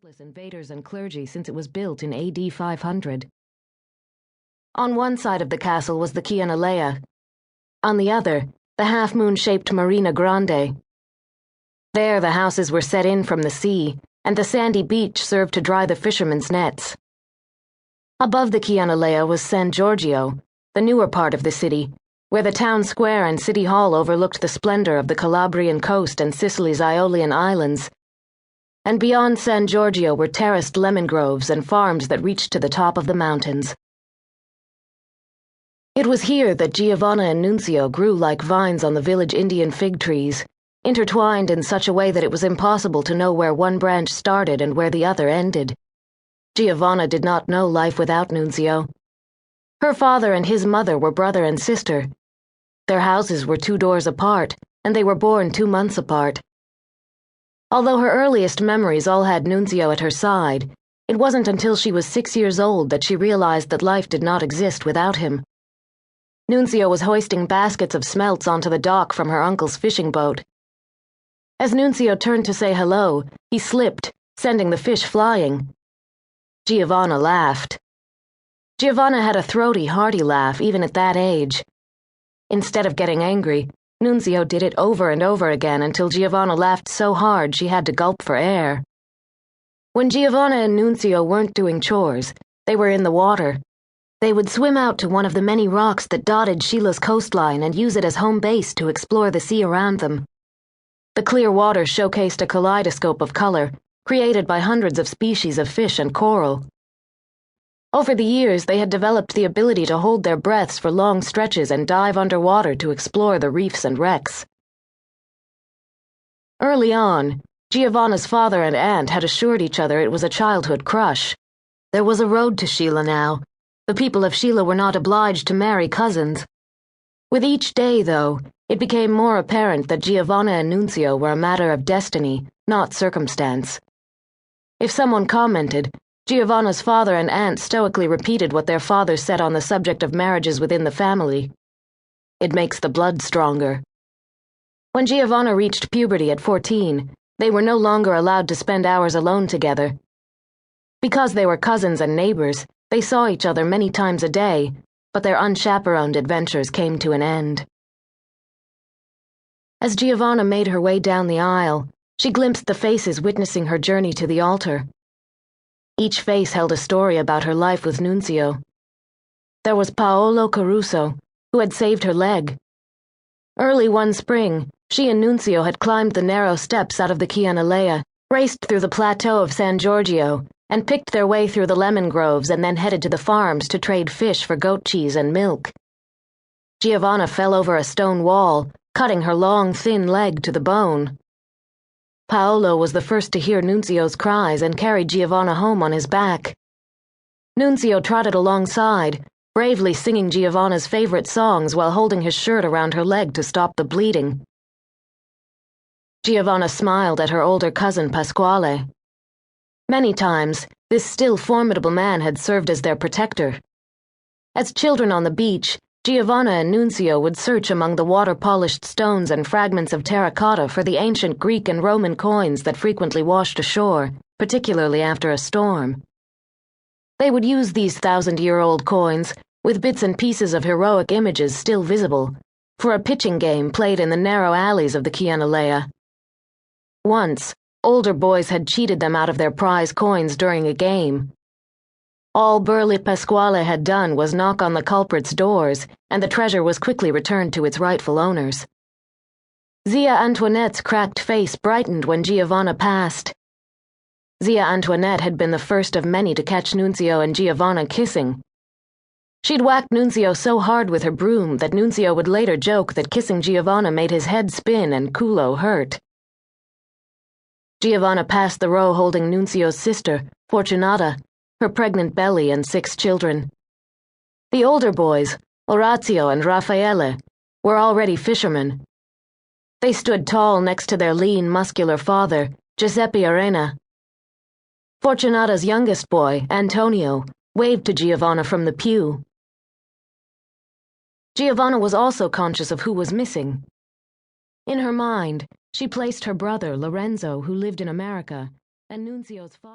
countless invaders and clergy since it was built in AD 500. On one side of the castle was the Chianalea. On the other, the half-moon-shaped Marina Grande. There the houses were set in from the sea, and the sandy beach served to dry the fishermen's nets. Above the Chianalea was San Giorgio, the newer part of the city, where the town square and city hall overlooked the splendor of the Calabrian coast and Sicily's Aeolian islands. And beyond San Giorgio were terraced lemon groves and farms that reached to the top of the mountains. It was here that Giovanna and Nunzio grew like vines on the village Indian fig trees, intertwined in such a way that it was impossible to know where one branch started and where the other ended. Giovanna did not know life without Nunzio. Her father and his mother were brother and sister. Their houses were 2 doors apart, and they were born 2 months apart. Although her earliest memories all had Nunzio at her side, it wasn't until she was 6 years old that she realized that life did not exist without him. Nunzio was hoisting baskets of smelts onto the dock from her uncle's fishing boat. As Nunzio turned to say hello, he slipped, sending the fish flying. Giovanna laughed. Giovanna had a throaty, hearty laugh even at that age. Instead of getting angry, Nunzio did it over and over again until Giovanna laughed so hard she had to gulp for air. When Giovanna and Nunzio weren't doing chores, they were in the water. They would swim out to one of the many rocks that dotted Sheila's coastline and use it as home base to explore the sea around them. The clear water showcased a kaleidoscope of color, created by hundreds of species of fish and coral. Over the years, they had developed the ability to hold their breaths for long stretches and dive underwater to explore the reefs and wrecks. Early on, Giovanna's father and aunt had assured each other it was a childhood crush. There was a road to Sheila now. The people of Sheila were not obliged to marry cousins. With each day, though, it became more apparent that Giovanna and Nunzio were a matter of destiny, not circumstance. If someone commented, Giovanna's father and aunt stoically repeated what their father said on the subject of marriages within the family. It makes the blood stronger. When Giovanna reached puberty at 14, they were no longer allowed to spend hours alone together. Because they were cousins and neighbors, they saw each other many times a day, but their unchaperoned adventures came to an end. As Giovanna made her way down the aisle, she glimpsed the faces witnessing her journey to the altar. Each face held a story about her life with Nunzio. There was Paolo Caruso, who had saved her leg. Early one spring, she and Nunzio had climbed the narrow steps out of the Chianalea, raced through the plateau of San Giorgio, and picked their way through the lemon groves and then headed to the farms to trade fish for goat cheese and milk. Giovanna fell over a stone wall, cutting her long, thin leg to the bone. Paolo was the first to hear Nunzio's cries and carried Giovanna home on his back. Nunzio trotted alongside, bravely singing Giovanna's favorite songs while holding his shirt around her leg to stop the bleeding. Giovanna smiled at her older cousin Pasquale. Many times, this still formidable man had served as their protector. As children on the beach, Giovanna and Nunzio would search among the water-polished stones and fragments of terracotta for the ancient Greek and Roman coins that frequently washed ashore, particularly after a storm. They would use these 1,000-year-old coins, with bits and pieces of heroic images still visible, for a pitching game played in the narrow alleys of the Chianalea. Once, older boys had cheated them out of their prize coins during a game. All burly Pasquale had done was knock on the culprits' doors, and the treasure was quickly returned to its rightful owners. Zia Antoinette's cracked face brightened when Giovanna passed. Zia Antoinette had been the first of many to catch Nunzio and Giovanna kissing. She'd whacked Nunzio so hard with her broom that Nunzio would later joke that kissing Giovanna made his head spin and culo hurt. Giovanna passed the row holding Nunzio's sister, Fortunata, her pregnant belly and 6 children. The older boys, Orazio and Raffaele, were already fishermen. They stood tall next to their lean, muscular father, Giuseppe Arena. Fortunata's youngest boy, Antonio, waved to Giovanna from the pew. Giovanna was also conscious of who was missing. In her mind, she placed her brother, Lorenzo, who lived in America, and Nunzio's father.